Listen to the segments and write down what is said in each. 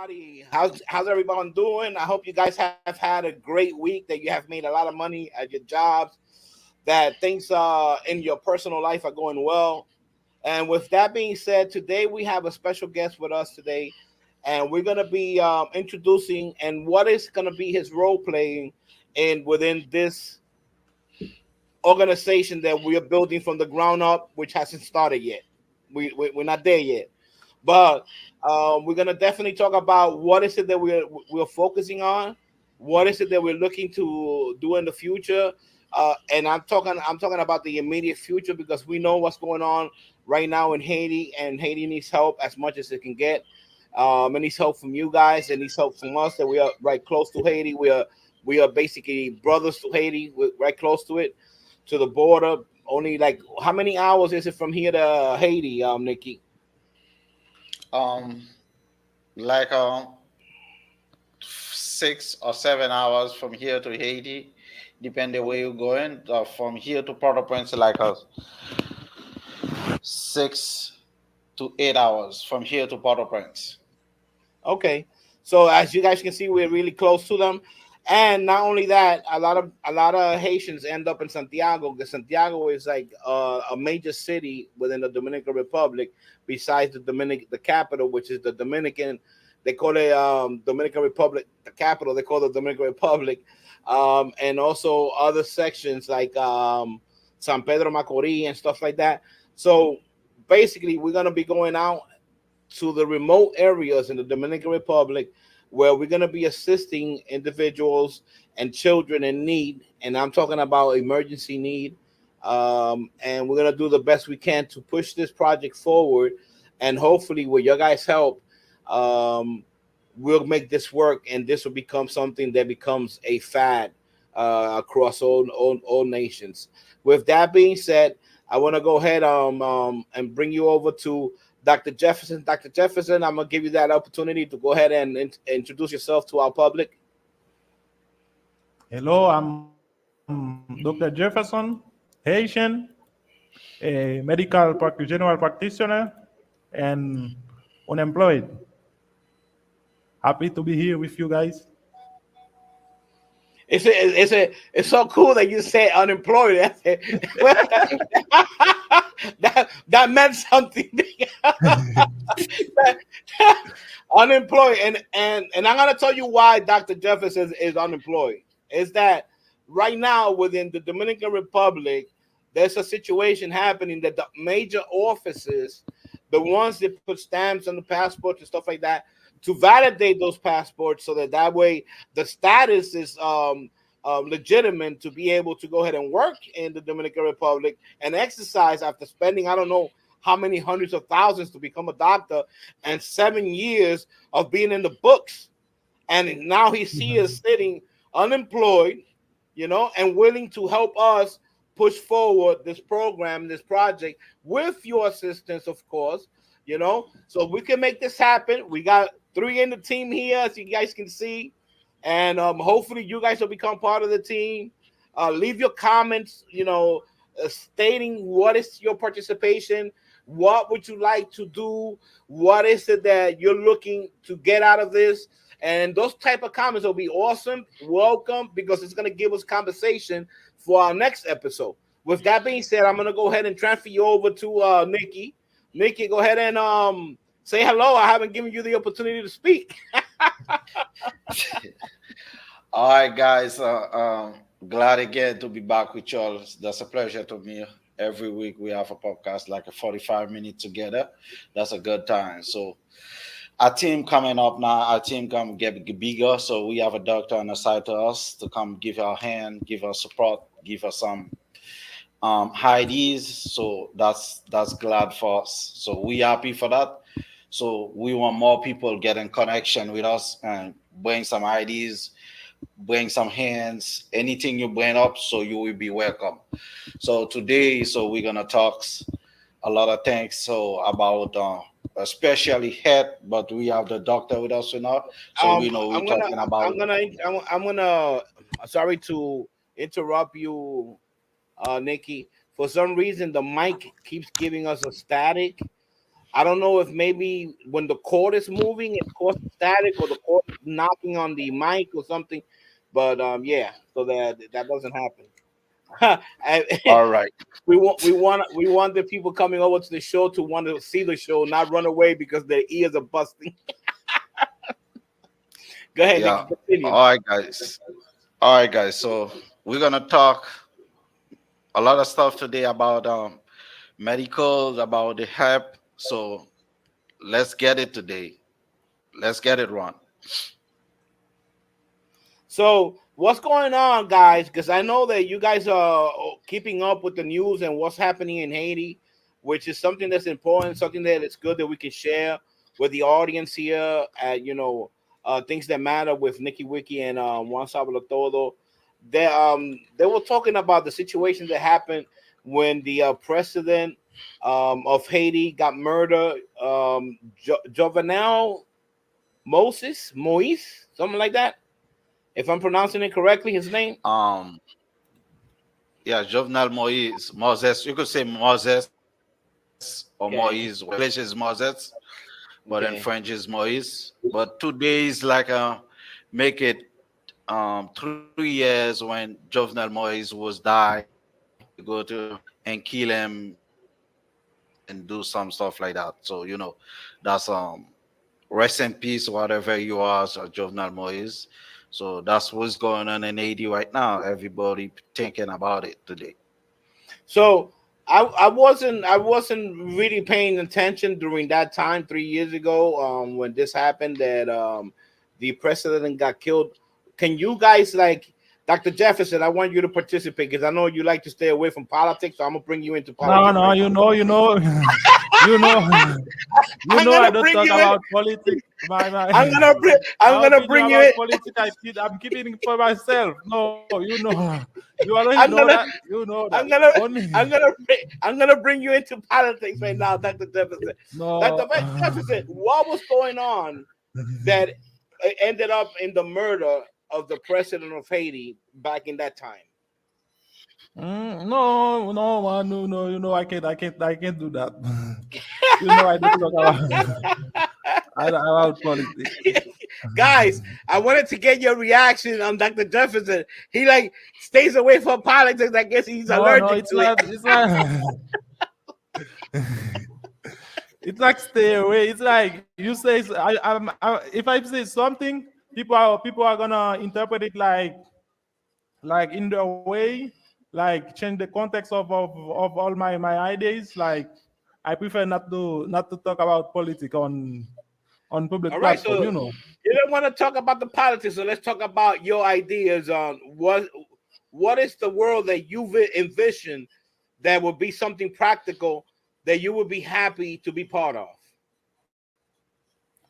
everybody. How's everyone doing? I hope you guys have had a great week. That you have made a lot of money at your jobs. That things in your personal life are going well. And with that being said, today we have a special guest with us today, and we're gonna be introducing and what is gonna be his role playing in within this organization that we are building from the ground up, which hasn't started yet. We're not there yet, but we're gonna definitely talk about what is it that we're focusing on, what is it that we're looking to do in the future, and I'm talking about the immediate future because we know what's going on right now in Haiti, and Haiti needs help as much as it can get. It needs help from you guys. It needs help from us. That we are right close to Haiti. We are basically brothers to Haiti. We're right close to it, to the border. Only like how many hours is it from here to Haiti, Nicky? Um, like 6 or 7 hours from here to Haiti, depending where you're going. From here to Port-au-Prince, like 6 to 8 hours from here to Port-au-Prince. Okay, so as you guys can see, we're really close to them, and not only that, a lot of Haitians end up in Santiago because Santiago is like a major city within the Dominican Republic, besides the capital, which is the Dominican. They call it Dominican Republic, the capital. They call it the Dominican Republic, and also other sections like San Pedro Macorís and stuff like that. So basically, we're gonna be going out to the remote areas in the Dominican Republic where we're going to be assisting individuals and children in need. And I'm talking about emergency need. And we're going to do the best we can to push this project forward. And hopefully, with your guys' help, um, we'll make this work and this will become something that becomes a fad across all nations. With that being said, I want to go ahead and bring you over to Dr. Jefferson. Dr. Jefferson, I'm gonna give you that opportunity to go ahead and introduce yourself to our public. Hello, I'm Dr. Jefferson, Haitian, a general practitioner, and unemployed. Happy to be here with you guys. It's so cool that you say unemployed. That meant something. Unemployed, and I'm gonna tell you why Dr. Jefferson is unemployed. Is that right now within the Dominican Republic, there's a situation happening that the major offices, the ones that put stamps on the passports and stuff like that, to validate those passports so that way the status is legitimate to be able to go ahead and work in the Dominican Republic and exercise after spending I don't know how many hundreds of thousands to become a doctor and 7 years of being in the books. And now he sees us sitting unemployed, and willing to help us push forward this program, this project, with your assistance, of course. So we can make this happen. We got three in the team here, as you guys can see, and hopefully you guys will become part of the team. Leave your comments, stating what is your participation, what would you like to do, what is it that you're looking to get out of this, and those type of comments will be awesome. Welcome, because it's going to give us conversation for our next episode. With that being said, I'm going to go ahead and transfer you over to Nicky. Nicky, go ahead and say hello. I haven't given you the opportunity to speak. All right, guys. Glad again to be back with y'all. That's a pleasure to me. Every week we have a podcast, like a 45 minute together. That's a good time. So our team coming up now. Our team come get bigger. So we have a doctor on the side to us to come give our hand, give us support, give us some ideas. So that's glad for us. So we happy for that. So we want more people get in connection with us and bring some ideas, bring some hands, anything you bring up, so you will be welcome. So today, so we're gonna talk a lot of things. So about especially head, but we have the doctor with us now, so we know we're I'm gonna, talking about. I'm gonna. Sorry to interrupt you, Nikki. For some reason, the mic keeps giving us a static. I don't know if maybe when the cord is moving, it causes static, or the cord is knocking on the mic or something. But yeah, so that doesn't happen. All right. We want the people coming over to the show to want to see the show, not run away because their ears are busting. Go ahead, Yeah. Nicky, continue. All right, guys. All right, guys. So we're gonna talk a lot of stuff today about medical, about the help. So let's get it today. Let's get it run. So, what's going on, guys? Because I know that you guys are keeping up with the news and what's happening in Haiti, which is something that's important, something that it's good that we can share with the audience here. Things that matter with Nicky, Wicky, and Juan Sabelotodo. They were talking about the situation that happened when the president of Haiti got murdered. Jovenel Moise, something like that, if I'm pronouncing it correctly, his name. Yeah, Jovenel Moise, Moses. You could say Moses or Moise. Well, Okay. English is Moses, but in French Okay. is Moise. But today is like make it 3 years when Jovenel Moise was die. They go to and kill him and do some stuff like that. So that's rest in peace, whatever you are, so Jovenel Moise. So that's what's going on in Haiti right now. Everybody thinking about it today. So I wasn't really paying attention during that time 3 years ago when this happened that the president got killed. Can you guys like Dr. Jefferson? I want you to participate because I know you like to stay away from politics, so I'm gonna bring you into No, politics no, right now. you know, you know, you I'm know. I gonna don't bring talk you in. about politics. My I'm my gonna opinion bring you about in. politics, I'm keeping it for myself. No, you already know I'm that. gonna You know that. I'm gonna Only I'm gonna bring you into politics right now, Dr. Jefferson. no. Dr. Jefferson, what was going on that ended up in the murder of the president of Haiti back in that time? No, no, man, no, no. You know, I can't do that. You know, I don't talk about about politics. Guys, I wanted to get your reaction on Dr. Jefferson. He like stays away from politics. I guess he's No, no, allergic it's to it. not. It's not. It's like stay away. It's like you say. If I say something, people are gonna interpret it like in their way, like change the context of all my ideas. Like I prefer not to talk about politics on public All right, platform. so you don't want to talk about the politics, so let's talk about your ideas on what is the world that you envision that would be something practical that you would be happy to be part of.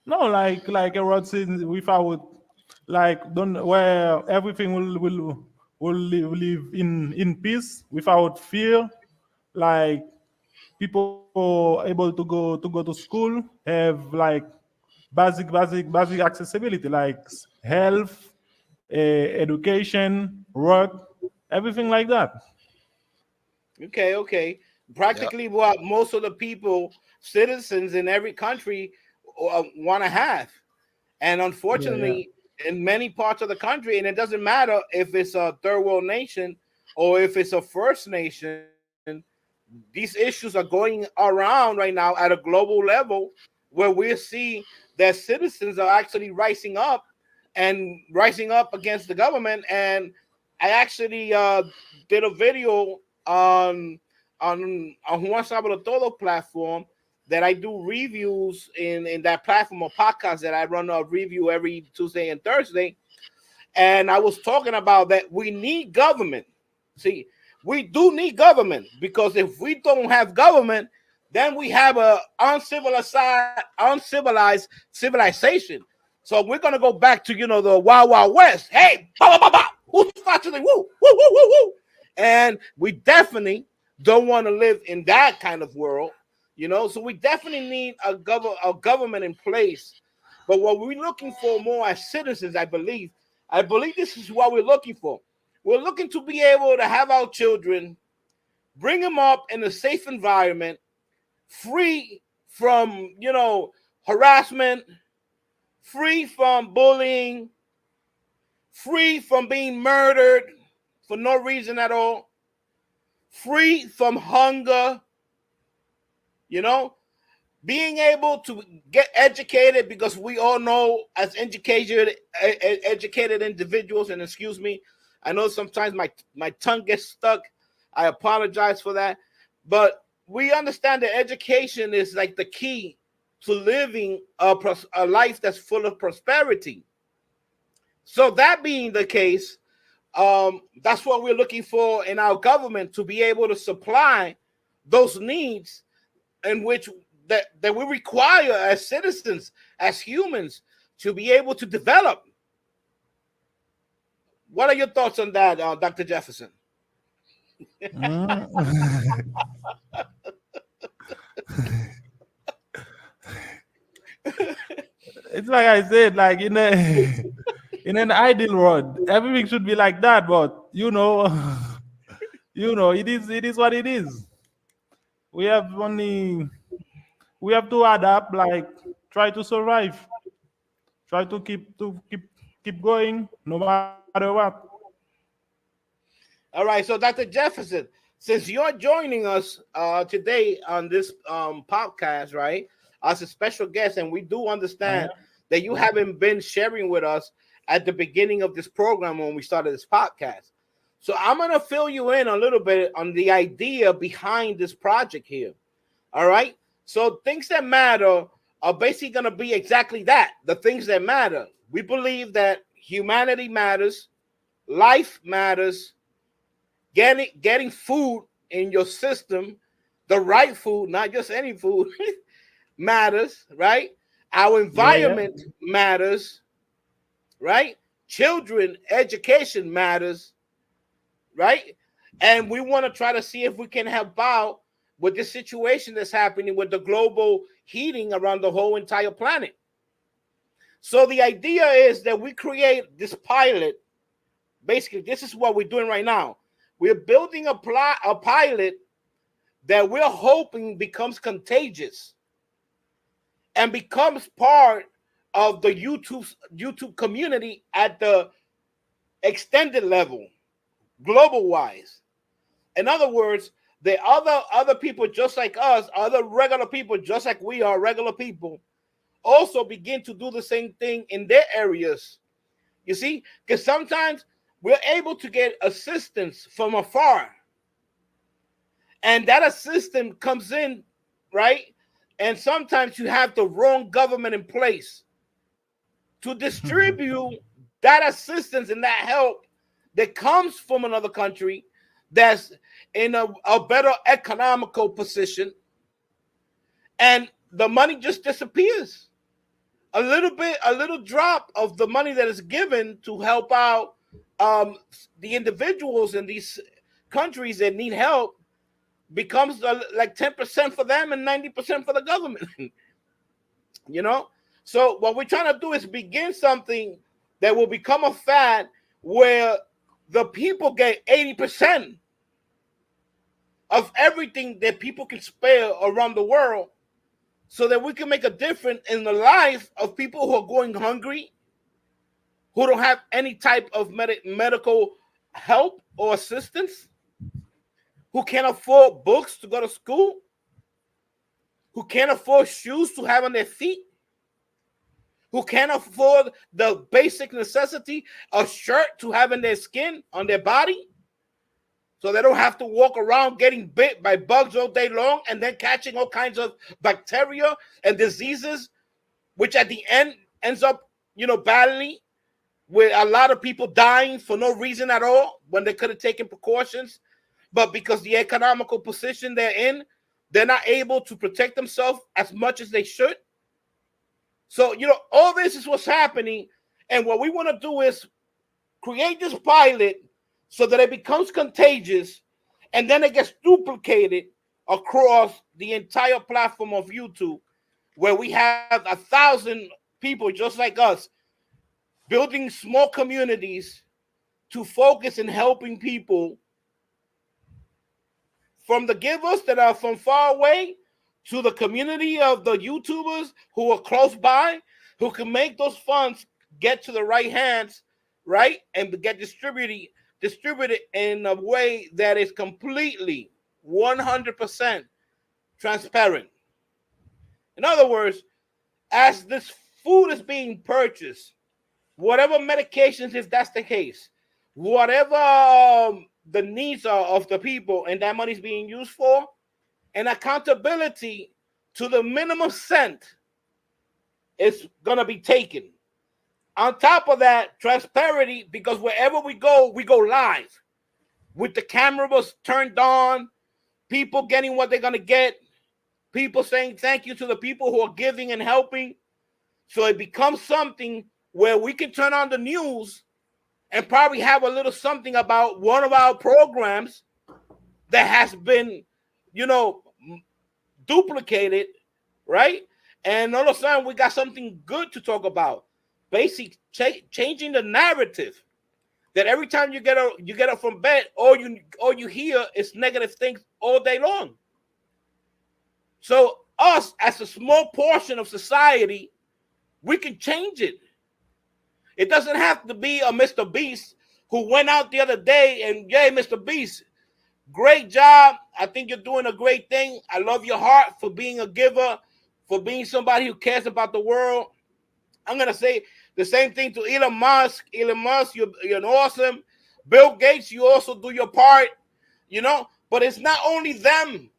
No, like a road scene without like don't where everything will live in peace without fear. Like people able to go to school, have like basic accessibility like health, education, work, everything like that. Okay, okay. Yeah. Practically what most of the people, citizens in every country, want to have. And Yeah, yeah. unfortunately, in many parts of the country, and it doesn't matter if it's a third world nation or if it's a first nation, these issues are going around right now at a global level where we see that citizens are actually rising up against the government. And I actually did a video on Juan Sabelotodo platform that I do reviews in that platform of podcast that I run a review every Tuesday and Thursday. And I was talking about that we need government. See, we do need government because if we don't have government, then we have a uncivilized civilization. So we're gonna go back to the Wild Wild West. Hey, bah, bah, bah, bah. Who's watching the woo woo woo woo woo? And we definitely don't want to live in that kind of world. So we definitely need a government in place. But what we're looking for more as citizens, I believe this is what we're looking for. We're looking to be able to have our children, bring them up in a safe environment, free from, harassment, free from bullying, free from being murdered for no reason at all, free from hunger, being able to get educated, because we all know as educated individuals, and excuse me, I know sometimes my tongue gets stuck. I apologize for that. But we understand that education is like the key to living a life that's full of prosperity. So that being the case, that's what we're looking for in our government, to be able to supply those needs in which that we require as citizens, as humans, to be able to develop. What are your thoughts on that, Dr. Jefferson? It's like I said, like in an ideal world, everything should be like that. But it is what it is. We have only we have to adapt, like try to survive, try to keep going no matter what. All right, so Dr. Jefferson, since you're joining us today on this podcast, right, as a special guest, and we do understand that you haven't been sharing with us at the beginning of this program when we started this podcast. So I'm going to fill you in a little bit on the idea behind this project here. All right. So things that matter are basically going to be exactly that. The things that matter. We believe that humanity matters, life matters, getting food in your system, the right food, not just any food, matters, right? Our environment matters, right? Children education matters, right? And we want to try to see if we can help out with this situation that's happening with the global heating around the whole entire planet. So the idea is that we create this pilot. Basically, this is what we're doing right now. We're building a pilot that we're hoping becomes contagious and becomes part of the YouTube community at the extended level, global wise. In other words, the other people just like us, other regular people just like we are regular people, also begin to do the same thing in their areas. You see, because sometimes we're able to get assistance from afar, and that assistance comes in, right? And sometimes you have the wrong government in place to distribute that assistance and that help that comes from another country that's in a better economical position, and the money just disappears. A little drop of the money that is given to help out the individuals in these countries that need help becomes like 10% for them and 90% for the government. So what we're trying to do is begin something that will become a fad where the people get 80% of everything that people can spare around the world, so that we can make a difference in the life of people who are going hungry, who don't have any type of medical help or assistance, who can't afford books to go to school, who can't afford shoes to have on their feet, who can't afford the basic necessity, a shirt to have in their skin, on their body, so they don't have to walk around getting bit by bugs all day long and then catching all kinds of bacteria and diseases, which at the end ends up, badly, with a lot of people dying for no reason at all when they could have taken precautions. But because the economical position they're in, they're not able to protect themselves as much as they should. So, all this is what's happening. And what we want to do is create this pilot so that it becomes contagious, and then it gets duplicated across the entire platform of YouTube, where we have 1,000 people just like us building small communities to focus in helping people, from the givers that are from far away to the community of the YouTubers who are close by, who can make those funds get to the right hands, right, and get distributed in a way that is completely 100% transparent. In other words, as this food is being purchased, whatever medications, if that's the case, whatever the needs are of the people and that money is being used for, and accountability to the minimum cent is going to be taken. On top of that, transparency, because wherever we go live with the cameras turned on, people getting what they're going to get, people saying thank you to the people who are giving and helping. So it becomes something where we can turn on the news and probably have a little something about one of our programs that has been, duplicated, right? And all of a sudden we got something good to talk about. Basic changing the narrative that every time you get up from bed, all you hear is negative things all day long. So us, as a small portion of society, we can change it. It doesn't have to be a Mr. Beast who went out the other day and, yay, Mr. Beast, great job. I think you're doing a great thing. I love your heart for being a giver, for being somebody who cares about the world. I'm going to say the same thing to Elon Musk. Elon Musk, you're awesome. Bill Gates, you also do your part, But it's not only them.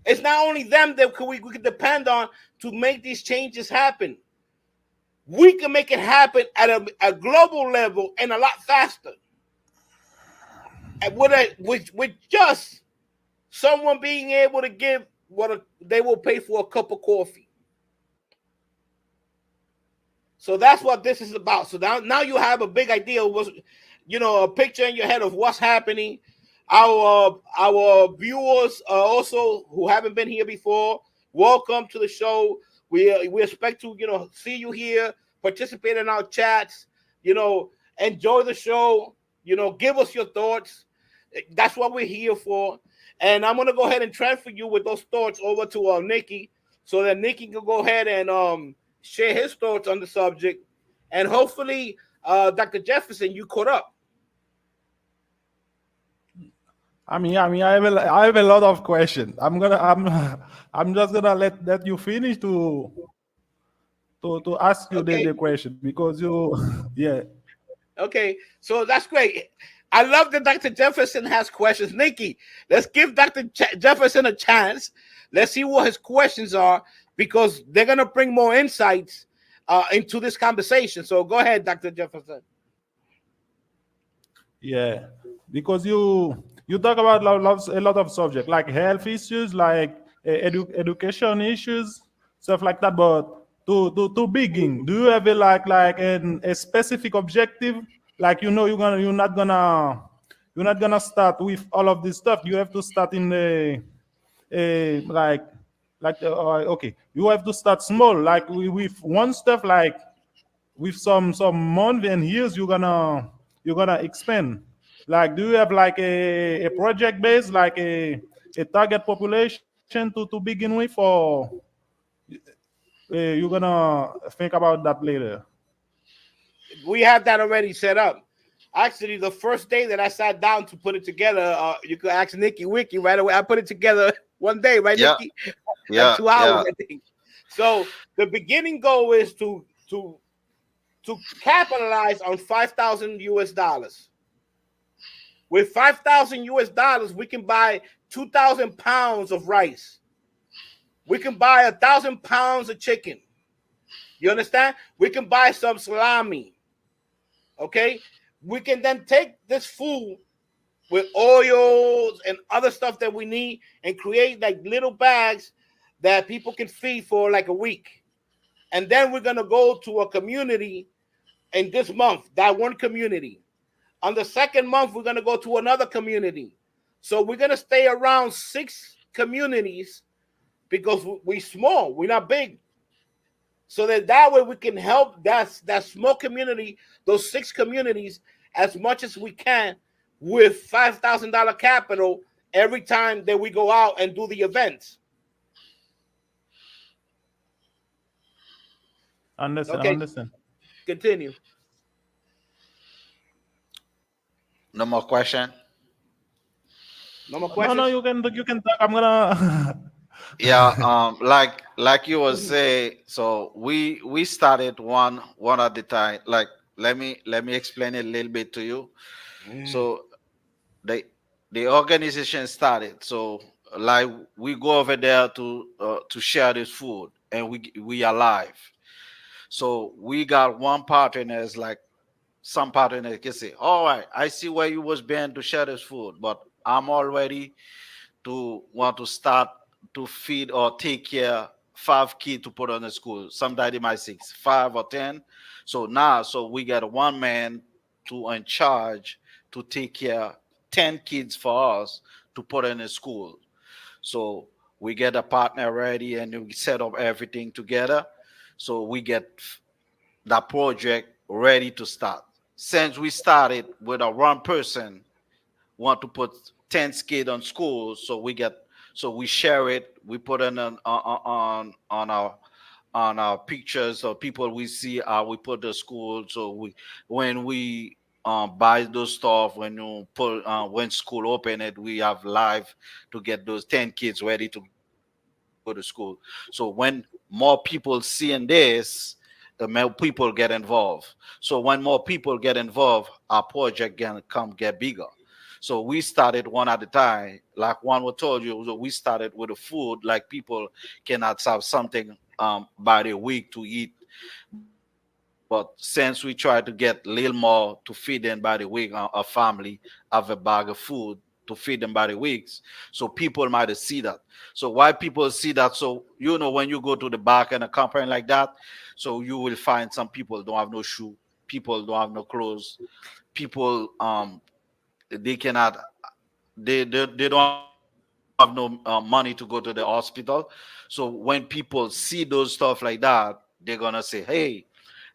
It's not only them that we can depend on to make these changes happen. We can make it happen at a global level and a lot faster. And with just someone being able to give what they will pay for a cup of coffee. So that's what this is about. So now you have a big idea of what's, a picture in your head of what's happening. Our viewers also who haven't been here before, welcome to the show. We expect to see you here, participate in our chats, enjoy the show, give us your thoughts. That's what we're here for. And I'm gonna go ahead and transfer you with those thoughts over to Nicky, so that Nicky can go ahead and share his thoughts on the subject. And hopefully, Dr. Jefferson, you caught up. I have a lot of questions. I'm just gonna let you finish to ask you the question, because yeah. Okay, so that's great. I love that Dr. Jefferson has questions. Nicky, let's give Dr. Jefferson a chance. Let's see what his questions are, because they're gonna bring more insights into this conversation. So go ahead, Dr. Jefferson. Yeah, because you talk about a lot of subjects like health issues, like education issues, stuff like that. But to begin, do you have a specific objective? Like you're not gonna start with all of this stuff. You have to start in okay. You have to start small, like with one stuff, like with some months and years you're gonna expand. Like, do you have like a project base, like a target population to begin with, or you're gonna think about that later? We have that already set up. Actually, the first day that I sat down to put it together, you could ask Nicky Wicky right away. I put it together one day, right, Yeah. Nicky? Yeah, Like 2 hours, yeah. I think. So the beginning goal is to capitalize on $5,000. With $5,000, we can buy 2,000 pounds of rice. We can buy 1,000 pounds of chicken. You understand? We can buy some salami. Okay? We can then take this food with oils and other stuff that we need and create like little bags that people can feed for like a week. And then we're going to go to a community in this month, that one community. On the second month, we're going to go to another community. So we're going to stay around 6 communities, because we're small, we're not big. So that way we can help that small community, those 6 communities, as much as we can with $5,000 capital every time that we go out and do the events. Understand, Okay, understand. continue. No more question. No more No, no, questions. you can talk. I'm gonna. Yeah, like you were saying, so we started one at the time. Like let me explain it a little bit to you. Mm. So the the organization started. So like we go over there to share this food, and we are live. So we got one partners like some partners can say, all right, I see where you was been to share this food, but I'm already to want to start to feed or take care 5 kids to put on the school. Sometimes they might say 5 or 10. So now, so we got one man to in charge to take care 10 kids for us to put in the school. So we get a partner ready and we set up everything together. So we get that project ready to start. Since we started with a one person want to put 10 skid on school, so we share it, we put it on our pictures of people we see, we put the school. So we when we buy those stuff, when you put when school open it, we have live to get those 10 kids ready to go to school. So when more people seeing this, the more people get involved. So when more people get involved, our project can come get bigger. So we started one at a time. Like one was told you, so we started with the food. Like people cannot have something by the week to eat. But since we try to get a little more to feed them by the week, a family have a bag of food to feed them by the weeks. So people might see that. So why people see that? So when you go to the back and a company like that, so you will find some people don't have no shoe, people don't have no clothes, people they cannot they don't have no money to go to the hospital. So when people see those stuff like that, they're gonna say, hey,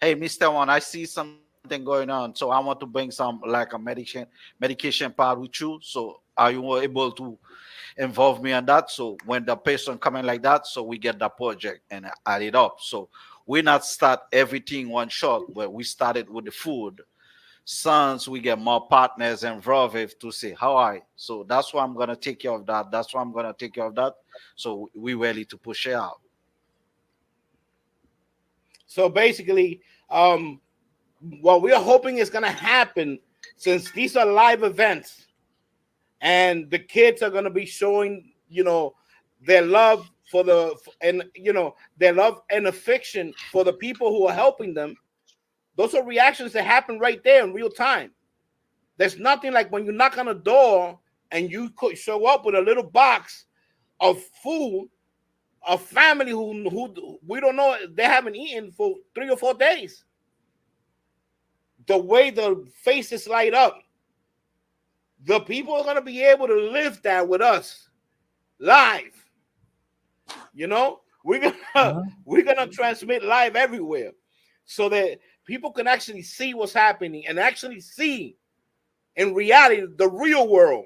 Mr. One, I see something going on, so I want to bring some like a medication part with you. So are you able to involve me on that? So when the person coming like that, so we get the project and add it up. So we not start everything one shot, but we started with the food. Since we get more partners involved with to say, how I, so that's why I'm gonna take care of that. That's why I'm gonna take care of that. So we ready to push it out. So basically, what we're hoping is going to happen, since these are live events and the kids are going to be showing, their love for and their love and affection for the people who are helping them. Those are reactions that happen right there in real time. There's nothing like when you knock on a door and you could show up with a little box of food, a family who we don't know, they haven't eaten for 3 or 4 days. The way the faces light up, the people are going to be able to live that with us live. We're gonna Uh-huh. we're gonna transmit live everywhere, so that people can actually see what's happening and actually see in reality the real world.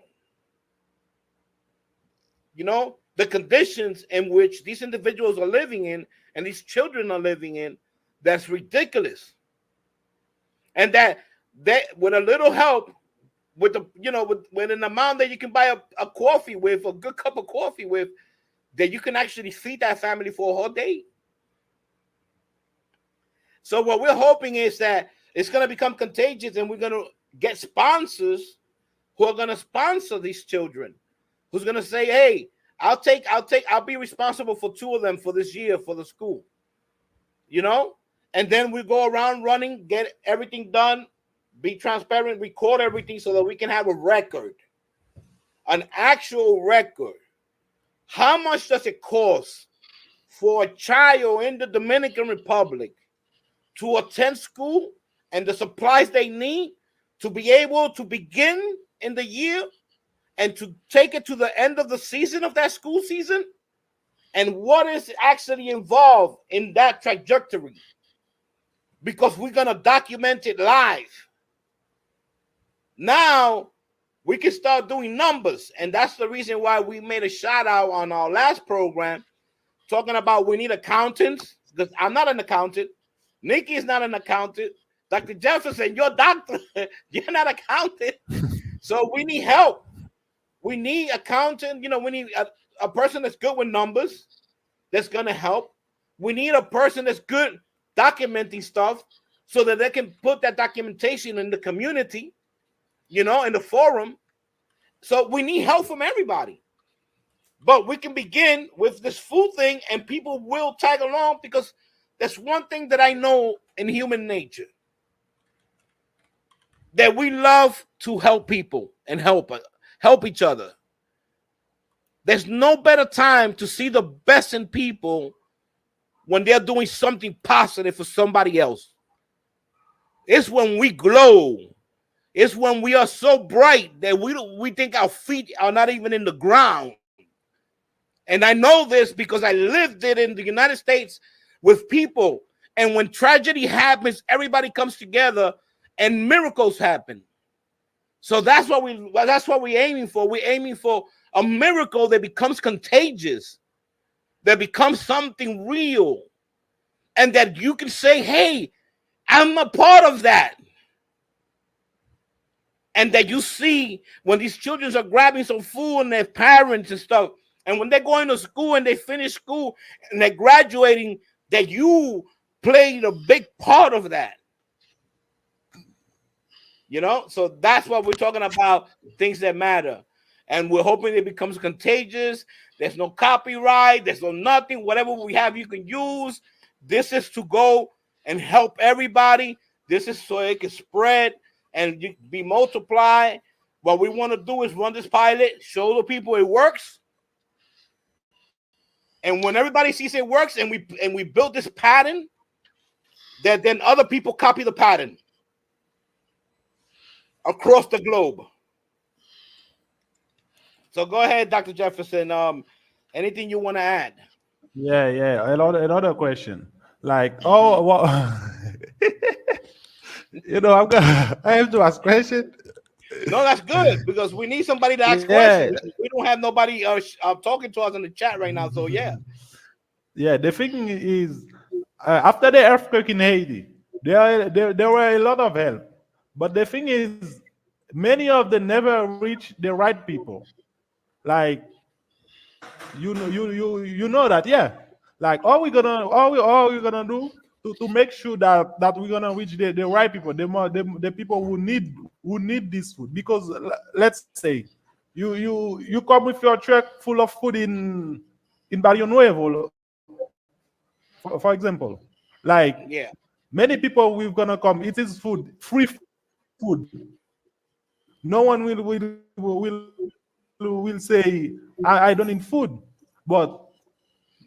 The conditions in which these individuals are living in and these children are living in. That's ridiculous. And that with a little help, with with an amount that you can buy a coffee with, a good cup of coffee with, that you can actually feed that family for a whole day. So what we're hoping is that it's going to become contagious, and we're going to get sponsors who are going to sponsor these children, who's going to say, hey, I'll be responsible for 2 of them for this year for the school. And then we go around running, get everything done, be transparent, record everything so that we can have a record, an actual record. How much does it cost for a child in the Dominican Republic to attend school and the supplies they need to be able to begin in the year and to take it to the end of the season of that school season? And what is actually involved in that trajectory? Because we're going to document it live. Now we can start doing numbers. And that's the reason why we made a shout out on our last program talking about we need accountants. Because I'm not an accountant. Nicky is not an accountant. Dr. Jefferson, you're a doctor. You're not accountant. So we need help. We need accountant. We need a person that's good with numbers that's going to help. We need a person that's good documenting stuff so that they can put that documentation in the community, in the forum. So we need help from everybody. But we can begin with this food thing and people will tag along because that's one thing that I know in human nature. That we love to help people and help each other. There's no better time to see the best in people when they're doing something positive for somebody else. It's when we glow. It's when we are so bright that we think our feet are not even in the ground. And I know this because I lived it in the United States with people. And when tragedy happens, everybody comes together and miracles happen. So that's what we're aiming for. We're aiming for a miracle that becomes contagious, that becomes something real, and that you can say, hey, I'm a part of that. And that you see when these children are grabbing some food and their parents and stuff, and when they're going to school and they finish school and they're graduating, that you played a big part of that. So that's what we're talking about, things that matter. And we're hoping it becomes contagious. There's no copyright. There's no nothing. Whatever we have, you can use. This is to go and help everybody. This is so it can spread and be multiplied. What we want to do is run this pilot, show the people it works. And when everybody sees it works and we build this pattern, that then other people copy the pattern across the globe. So go ahead, Dr. Jefferson. Anything you want to add? Yeah. Another question. Like, what? I have to ask question. No, that's good because we need somebody to ask questions. We don't have nobody talking to us in the chat right now. So yeah. Yeah, the thing is, after the earthquake in Haiti, there were a lot of help, but the thing is, many of them never reach the right people. Like, you know that, yeah. Like, all we're gonna do to make sure that we're gonna reach the right people, the people who need this food. Because let's say you come with your truck full of food in Barrio Nuevo, for example. Like, yeah, many people we're gonna come. It is food, free food. No one will say I don't need food, but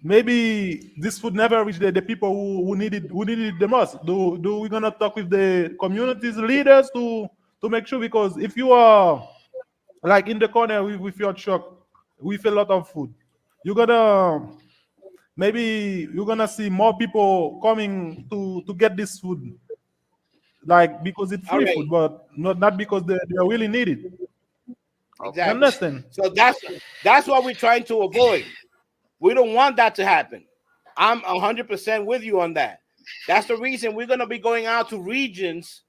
maybe this food never reach the people who need it the most. Do we gonna talk with the communities leaders to make sure? Because if you are like in the corner with your truck with a lot of food, you're gonna see more people coming to get this food, like because it's free food, but not because they really need it. exactly. You understand? So that's what we're trying to avoid. We don't want that to happen. I'm 100% with you on that. That's the reason we're gonna be going out to regions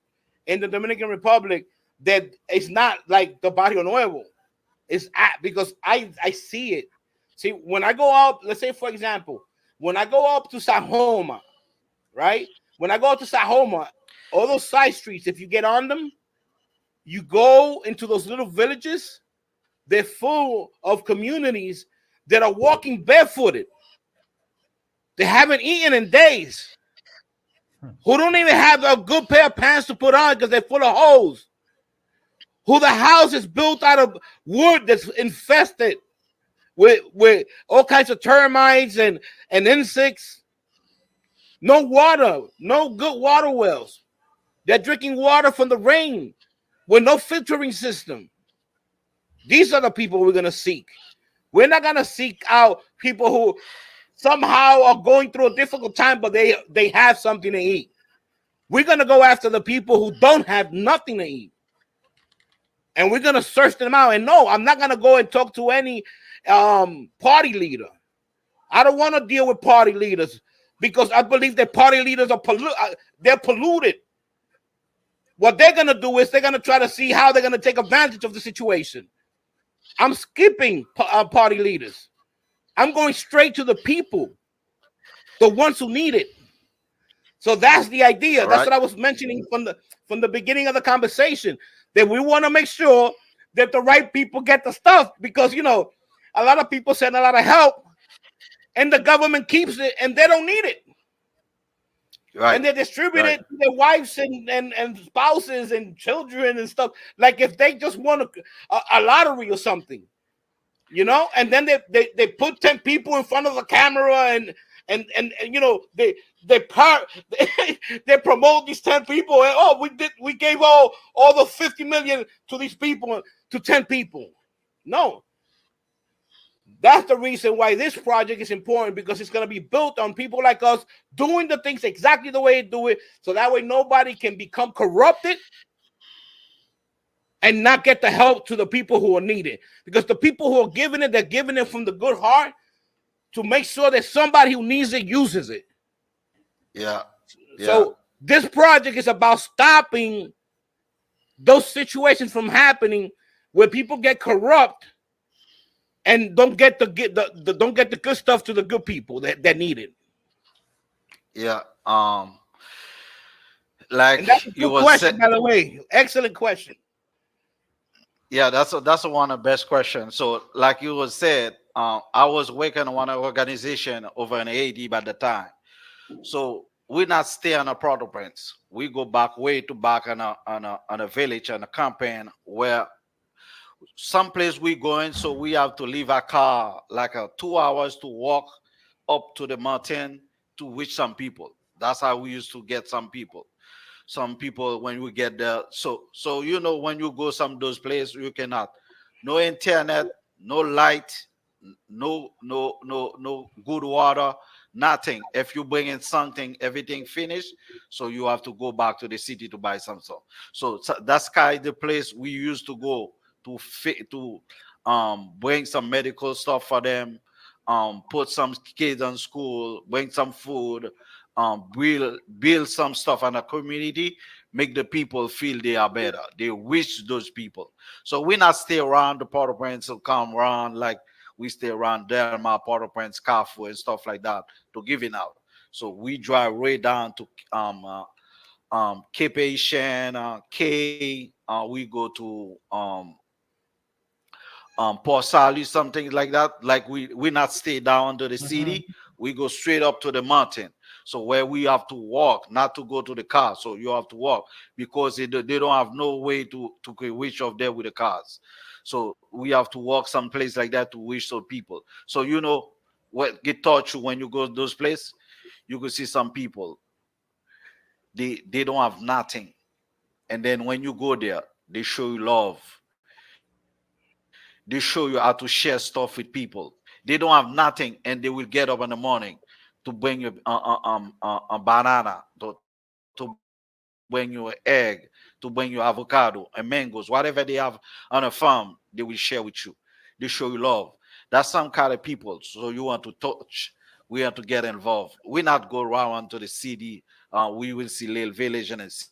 in the Dominican Republic that it's not like the Barrio Nuevo. It's because I see it. See, when I go out, let's say for example, when I go up to Sajoma, right? When I go up to Sajoma, all those side streets, if you get on them, you go into those little villages, they're full of communities that are walking barefooted. They haven't eaten in days. Who don't even have a good pair of pants to put on because they're full of holes. Who the house is built out of wood that's infested with all kinds of termites and insects. No water, no good water wells. They're drinking water from the rain with no filtering system. These are the people we're going to seek. We're not going to seek out people who somehow are going through a difficult time, but they have something to eat. We're going to go after the people who don't have nothing to eat. And we're going to search them out. And no, I'm not going to go and talk to any party leader. I don't want to deal with party leaders. because I believe that party leaders are they're polluted. What they're gonna do is they're gonna try to see how they're gonna take advantage of the situation. I'm skipping party leaders. I'm going straight to the people, the ones who need it. So that's the idea. That's what I was mentioning from the beginning of the conversation, that we want to make sure that the right people get the stuff, because, you know, a lot of people send a lot of help and the government keeps it and they don't need it. Right. And they distribute it to their wives and spouses and children and stuff. Like if they just won a lottery or something, you know, and then they put 10 people in front of the camera and you know, they promote these 10 people, and we gave all the 50 million to these people, to 10 people. No. That's the reason why this project is important, because it's going to be built on people like us doing the things exactly the way they do it, so that way nobody can become corrupted and not get the help to the people who are needed. Because the people who are giving it, they're giving it from the good heart to make sure that somebody who needs it uses it. Yeah. So this project is about stopping those situations from happening where people get corrupt and don't get the good stuff to the good people that need it. Yeah. Like, and that's a good question, by the way. Excellent question. Yeah, that's one of the best questions. So, like you was said, I was working on one organization over in Haiti by the time. So we not stay on a Port-au-Prince. We go back way to back on a village, on a campaign where someplace we going, so we have to leave our car like 2 hours to walk up to the mountain to reach some people. That's how we used to get some people. Some people when we get there, so you know, when you go some of those places, you cannot, no internet, no light, no good water, nothing. If you bring in something, everything finished, so you have to go back to the city to buy some stuff. So that's kind of the place we used to go to bring some medical stuff for them, put some kids in school, bring some food, build some stuff in the community, make the people feel they are better. They wish those people. So we not stay around the Port-au-Prince to come around like we stay around Delma, Port-au-Prince, Carrefour, and stuff like that to give it out. So we drive way down to Cape Haitian, K. We go to Port Salut, something like that. Like we not stay down under the city. We go straight up to the mountain. So where we have to walk, not to go to the car. So you have to walk because they don't have no way to reach up there with the cars. So we have to walk someplace like that to reach those people. So you know what get taught you when you go to those places, you can see some people. They don't have nothing. And then when you go there, they show you love. They show you how to share stuff with people. They don't have nothing, and they will get up in the morning to bring you a banana, to bring you an egg, to bring you avocado and mangoes, whatever they have on a farm, they will share with you. They show you love. That's some kind of people. So you want to touch, we have to get involved. We not go around to the city. We will see little village and then see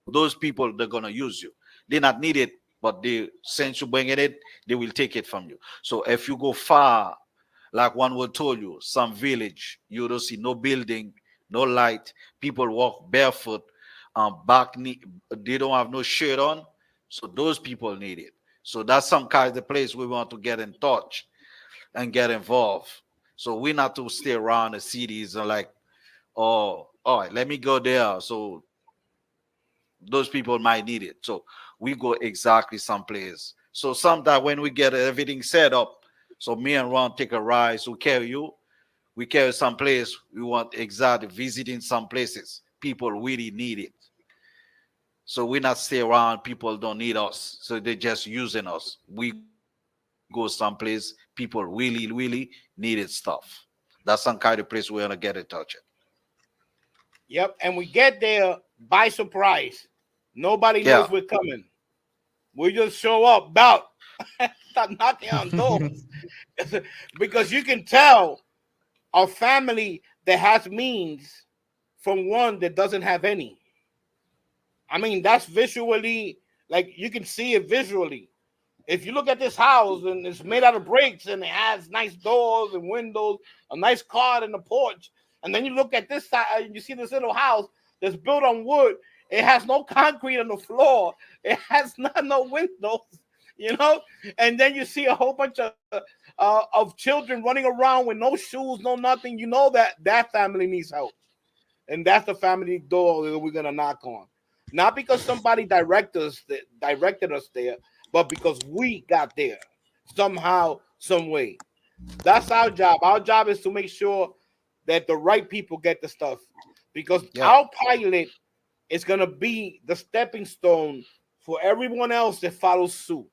those people. Those people they're gonna use you. They not need it, but since you bring it in, they will take it from you. So if you go far, like one will told you, some village, you don't see no building, no light. People walk barefoot, they don't have no shirt on. So those people need it. So that's some kind of place we want to get in touch and get involved. So we not to stay around the cities and like, oh, all right, let me go there. So those people might need it. So we go exactly someplace. So sometimes when we get everything set up, so me and Ron take a ride, so carry you. We carry someplace. We want exactly visiting some places. People really need it. So we not stay around. People don't need us. So they're just using us. We go someplace. People really needed stuff. That's some kind of place we're gonna get in touch. Yep, and we get there by surprise. Nobody knows we're coming. We just show up, about start knocking on doors because you can tell a family that has means from one that doesn't have any. I mean, that's visually, like you can see it visually. If you look at this house and it's made out of bricks and it has nice doors and windows, a nice car in the porch, and then you look at this side and you see this little house that's built on wood. It has no concrete on the floor. It has no windows, you know. And then you see a whole bunch of children running around with no shoes, no nothing. You know that family needs help, and that's the family door that we're gonna knock on. Not because somebody directed us there, but because we got there somehow, some way. That's our job. Our job is to make sure that the right people get the stuff, because our pilot is gonna be the stepping stone for everyone else that follows suit.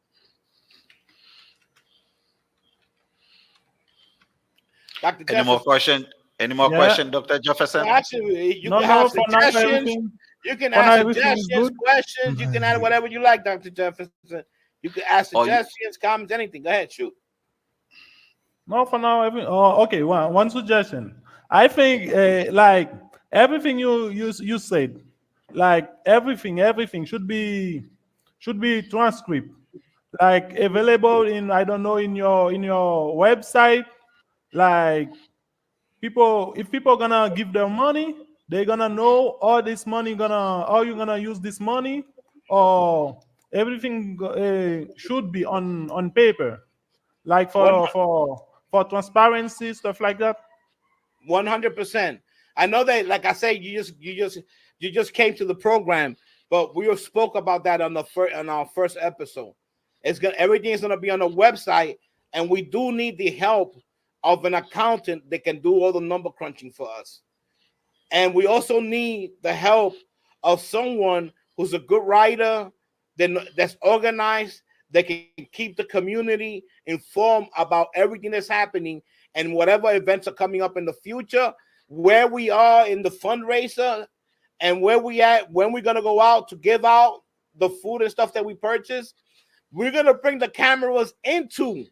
Dr. Any more Jefferson, question? Any more Yeah. question, Dr. Jefferson? actually, you No, can no. have For now, suggestions. everything. You can For now, ask everything is suggestions, good. questions. You can add whatever you like, Dr. Jefferson. You can ask Oh, you- suggestions, comments, anything. Go ahead, shoot. No, for now, oh, okay. One suggestion. I think, like everything you said, like everything should be transcript, like available in, I don't know, in your website. Like people, if people gonna give their money, they're gonna know all this money gonna, how you gonna use this money, or everything should be on paper, like One for transparency, stuff like that. 100%. I know that, like I say, you just came to the program, but we spoke about that on our first episode. Everything's gonna be on the website, and we do need the help of an accountant that can do all the number crunching for us. And we also need the help of someone who's a good writer, that's organized, that can keep the community informed about everything that's happening and whatever events are coming up in the future, where we are in the fundraiser, and where we at when we're gonna go out to give out the food and stuff that we purchase. We're gonna bring the cameras into.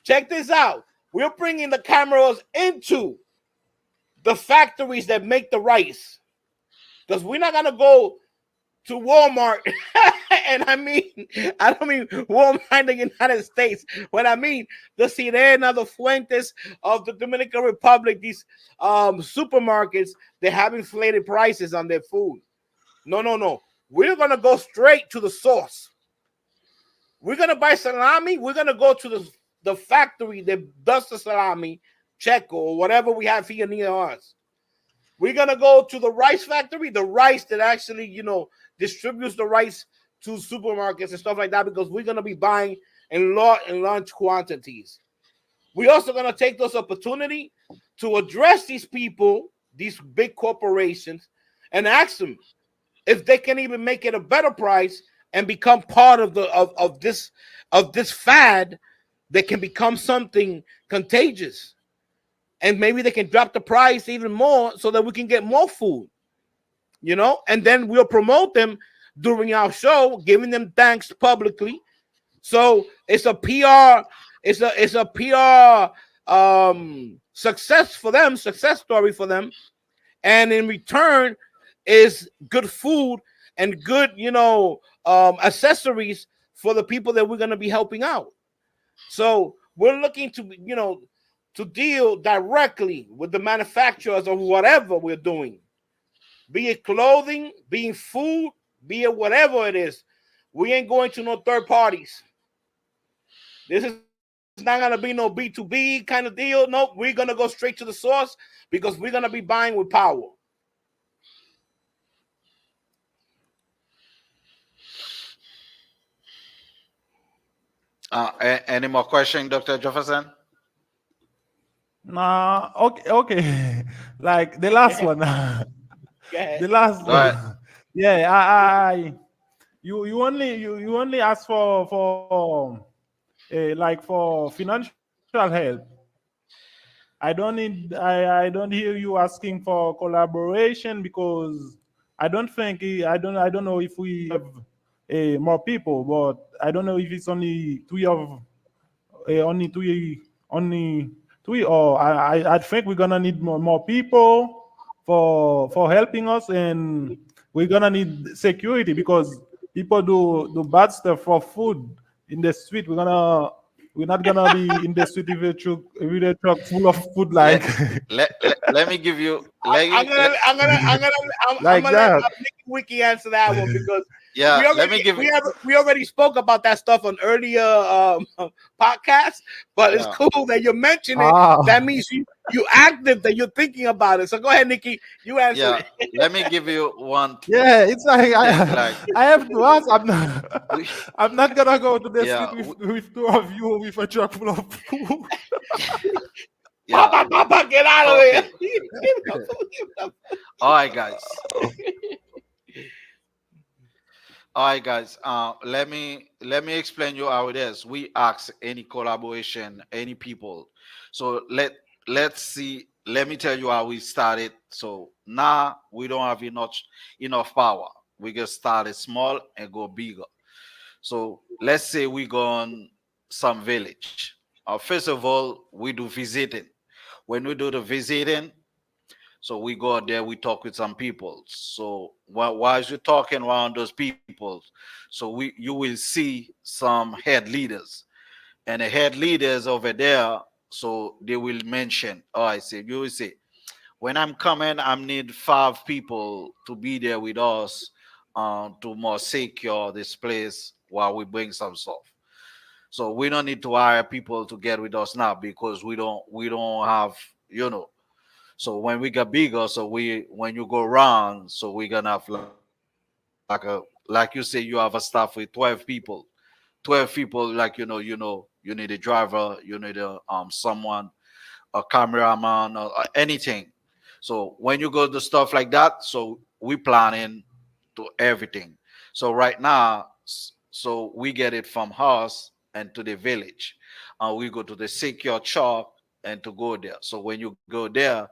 Check this out. We're bringing the cameras into the factories that make the rice, because we're not gonna go to Walmart. And I don't mean Walmart in the United States. What I mean, the Sirena, the Fuentes of the Dominican Republic, these supermarkets, they have inflated prices on their food. No. We're gonna go straight to the source. We're gonna buy salami. We're gonna go to the factory that does the salami, Checo, or whatever we have here near us. We're gonna go to the rice factory, the rice that actually, distributes the rice to supermarkets and stuff like that, because we're gonna be buying in large quantities. We're also gonna take this opportunity to address these people, these big corporations, and ask them if they can even make it a better price and become part of this fad that can become something contagious. And maybe they can drop the price even more so that we can get more food, and then we'll promote them during our show, giving them thanks publicly. So it's a PR, it's a PR success story for them. And in return is good food and good, accessories for the people that we're going to be helping out. So we're looking to deal directly with the manufacturers of whatever we're doing, be it clothing, be it food, be it whatever it is. We ain't going to no third parties. This is not going to be no B2B kind of deal. No, we're going to go straight to the source, because we're going to be buying with power. Any more question, Dr. Jefferson? Nah, okay. Like the last one. Go ahead. The last Go ahead. one. Yeah, I you only ask for like for financial help. I don't hear you asking for collaboration, because I don't know if we have more people, but I don't know if it's only three or I think we're gonna need more people for helping us, and we're gonna need security because people do bad stuff for food in the street. We're not gonna be in the street with a truck full of food let like let me give you I'm gonna, let, I'm gonna, I'm gonna, I'm like gonna let that. Nicky Wicky answer that one because yeah, let me give we already spoke about that stuff on earlier podcasts. But it's yeah. cool that you mention it. That Ah, means you active, that you're thinking about it. So go ahead, Nicky, you answer Yeah, it. let me give you one yeah, it's like thing. Like I have to ask. I'm not. we, I'm not gonna go to the yeah, street with two of you with a truck full of food. yeah. Papa, Papa, get out of there. Okay. All right, guys. All right, guys. Let me explain you how it is. We ask any collaboration, any people. So let's see. Let me tell you how we started. So now we don't have enough power. We just started small and go bigger. So let's say we go on some village. First of all, we do visiting. When we do the visiting, so we go out there, we talk with some people. So while you're talking around those people, so you will see some head leaders, and the head leaders over there. So they will mention. Oh, I say you will say when I'm coming, I need 5 people to be there with us, to more secure this place while we bring some stuff. So we don't need to hire people to get with us now because we don't have you know so when we get bigger, so we when you go around, so we're gonna have like you say, you have a staff with 12 people. 12 people, you need a driver, you need someone, a cameraman, or anything. So when you go to stuff like that, so we planning to everything. So right now, so we get it from us and to the village. We go to the secure chalk and to go there. So when you go there,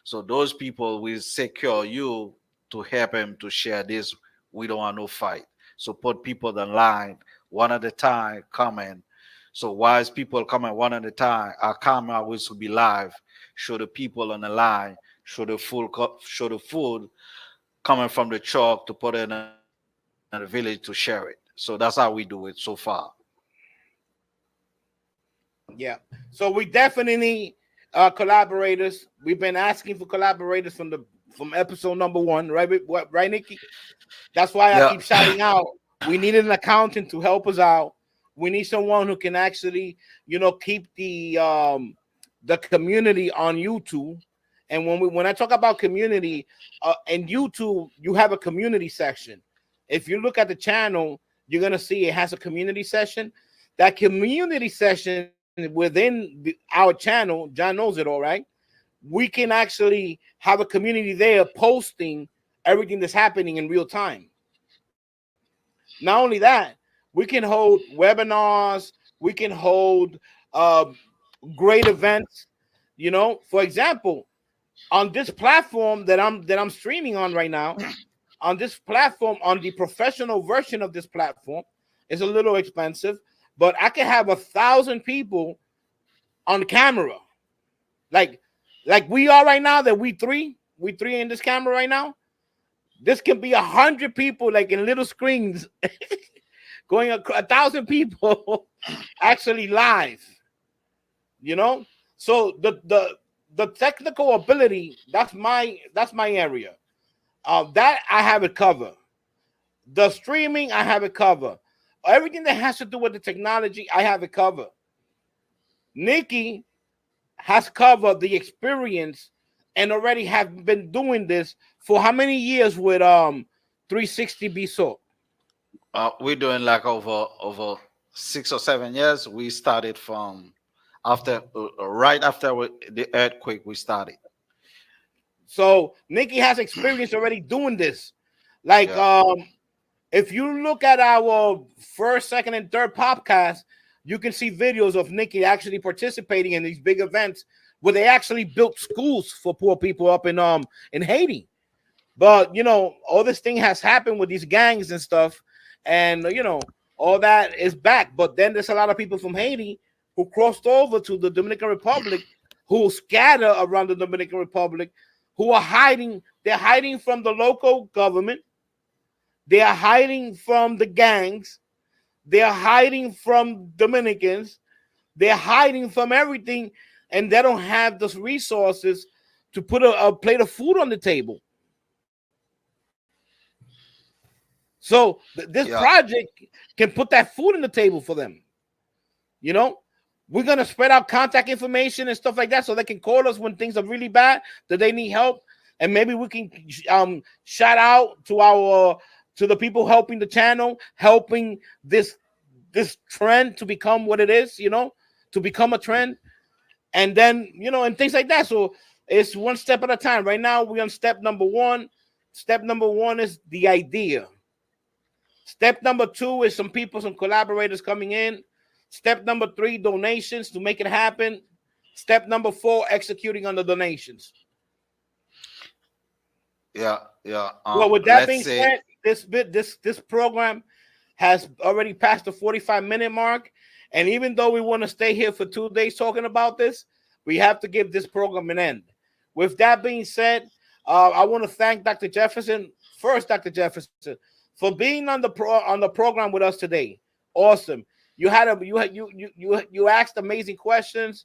so those people will secure you to help him to share this. We don't want no fight. So put people in line one at a time coming. So while people coming one at a time, our camera will be live. Show the people on the line. Show the food coming from the truck to put it in the village to share it. So that's how we do it so far. Yeah. So we definitely collaborators. We've been asking for collaborators from episode number 1, right? Right, Nikki? That's why I Yeah. keep shouting out. We need an accountant to help us out. We need someone who can actually, keep the community on YouTube. And when I talk about community, in YouTube, you have a community section. If you look at the channel, you're gonna see it has a community session. That community session within our channel, John knows it all, right? We can actually have a community there posting everything that's happening in real time. Not only that, we can hold webinars, we can hold uh, great events. For example, on this platform that I'm streaming on right now, on this platform, on the professional version of this platform, it's a little expensive, but I can have 1,000 people on camera, like we are right now. That we three in this camera right now. This can be 100 people, like in little screens, going 1,000 people actually live. You know, so the technical ability, that's my area. That I have it covered. The streaming, I have it covered. Everything that has to do with the technology, I have it covered. Nikki has covered the experience and already have been doing this for how many years with 360 BSO? We're doing like over 6 or 7 years. We started from after right after the earthquake. We started. So Nikki has experience already doing this. Like Yeah. if you look at our first, second, and third podcast, you can see videos of Nikki actually participating in these big events where they actually built schools for poor people up in Haiti. But all this thing has happened with these gangs and stuff, and all that is back. But then there's a lot of people from Haiti who crossed over to the Dominican Republic who scatter around the Dominican Republic, who are hiding. They're hiding from the local government. They are hiding from the gangs. They are hiding from Dominicans. They're hiding from everything, and they don't have the resources to put a plate of food on the table. So this project can put that food on the table for them. You know, we're going to spread out contact information and stuff like that so they can call us when things are really bad, that they need help. And maybe we can shout out to the people helping the channel, helping this trend to become what it is, you know, to become a trend. And then, you know, and things like that. So it's one step at a time. Right now, we're on step number one. Step number one is the idea. Step number two is some people, some collaborators coming in. Step number three, donations to make it happen. Step number four, executing on the donations. Yeah. Well, with that being said, this program has already passed the 45-minute mark. And even though we want to stay here for 2 days talking about this, we have to give this program an end. With that being said, I want to thank Dr. Jefferson, Dr. Jefferson, for being on the program with us today. Awesome. You asked amazing questions.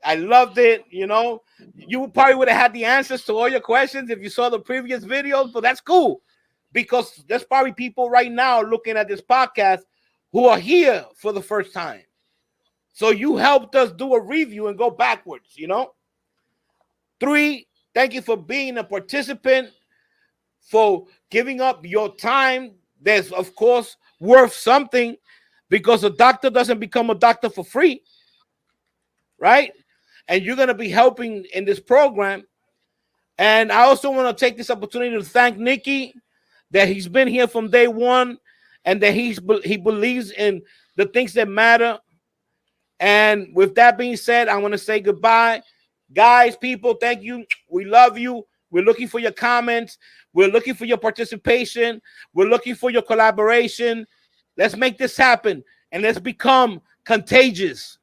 I loved it. You know, you probably would have had the answers to all your questions if you saw the previous videos, but that's cool because there's probably people right now looking at this podcast who are here for the first time. So you helped us do a review and go backwards, you know. 3, thank you for being a participant, for giving up your time. That's, of course, worth something because a doctor doesn't become a doctor for free, right? And you're going to be helping in this program. And I also want to take this opportunity to thank Nicky that he's been here from day one and that he believes in the things that matter. And with that being said, I want to say goodbye. Guys, people, thank you. We love you. We're looking for your comments. We're looking for your participation. We're looking for your collaboration. Let's make this happen and let's become contagious.